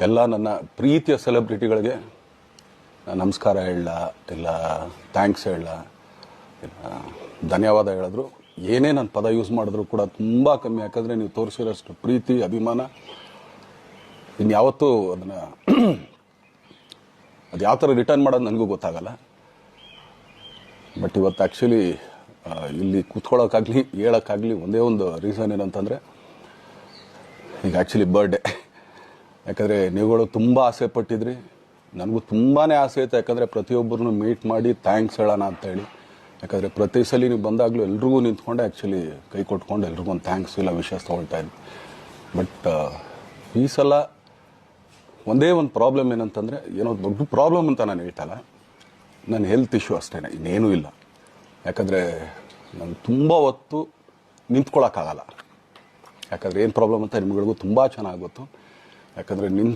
ಎಲ್ಲ ನನ್ನ ಪ್ರೀತಿಯ ಸೆಲೆಬ್ರಿಟಿಗಳಿಗೆ ನಮಸ್ಕಾರ ಹೇಳ ಇಲ್ಲ ಥ್ಯಾಂಕ್ಸ್ ಹೇಳ ಇಲ್ಲ ಧನ್ಯವಾದ ಹೇಳಿದ್ರು ಏನೇ ನಾನು ಪದ ಯೂಸ್ ಮಾಡಿದ್ರು ಕೂಡ ತುಂಬ ಕಮ್ಮಿ. ಯಾಕಂದರೆ ನೀವು ತೋರಿಸಿರೋಷ್ಟು ಪ್ರೀತಿ ಅಭಿಮಾನ ಇನ್ಯಾವತ್ತೂ ಅದನ್ನು ಅದು ಯಾವ ಥರ ರಿಟರ್ನ್ ಮಾಡೋದು ನನಗೂ ಗೊತ್ತಾಗಲ್ಲ. ಬಟ್ ಇವತ್ತು ಆ್ಯಕ್ಚುಲಿ ಇಲ್ಲಿ ಕೂತ್ಕೊಳ್ಳೋಕ್ಕಾಗಲಿ ಹೇಳೋಕ್ಕಾಗಲಿ ಒಂದೇ ಒಂದು ರೀಸನ್ ಏನಂತಂದರೆ ಈಗ ಆ್ಯಕ್ಚುಲಿ ಬರ್ಡೇ. ಯಾಕಂದರೆ ನೀವುಗಳು ತುಂಬ ಆಸೆ ಪಟ್ಟಿದ್ರಿ, ನನಗೂ ತುಂಬಾ ಆಸೆ ಇತ್ತು. ಯಾಕಂದರೆ ಪ್ರತಿಯೊಬ್ಬರನ್ನು ಮೀಟ್ ಮಾಡಿ ಥ್ಯಾಂಕ್ಸ್ ಹೇಳೋಣ ಅಂತೇಳಿ. ಯಾಕಂದರೆ ಪ್ರತಿ ಸಲ ನೀವು ಬಂದಾಗಲೂ ಎಲ್ರಿಗೂ ನಿಂತ್ಕೊಂಡೆ ಆ್ಯಕ್ಚುಲಿ ಕೈ ಕೊಟ್ಕೊಂಡು ಎಲ್ರಿಗೂ ಒಂದು ಥ್ಯಾಂಕ್ಸ್ ಇಲ್ಲ ವಿಷಯ ತೊಗೊಳ್ತಾ ಇದ್ವಿ. ಬಟ್ ಈ ಸಲ ಒಂದೇ ಒಂದು ಪ್ರಾಬ್ಲಮ್ ಏನಂತಂದರೆ, ಏನೋ ದೊಡ್ಡ ಪ್ರಾಬ್ಲಮ್ ಅಂತ ನಾನು ಹೇಳ್ತಲ್ಲ, ನನ್ನ ಹೆಲ್ತ್ ಇಶ್ಯೂ ಅಷ್ಟೇ, ಇನ್ನೇನೂ ಇಲ್ಲ. ಯಾಕಂದರೆ ನಾನು ತುಂಬ ಹೊತ್ತು ನಿಂತ್ಕೊಳ್ಳೋಕ್ಕಾಗಲ್ಲ. ಯಾಕಂದರೆ ಏನು ಪ್ರಾಬ್ಲಮ್ ಅಂತ ನಿಮ್ಗಳಿಗೂ ತುಂಬ ಚೆನ್ನಾಗಿ ಗೊತ್ತು. ಯಾಕಂದರೆ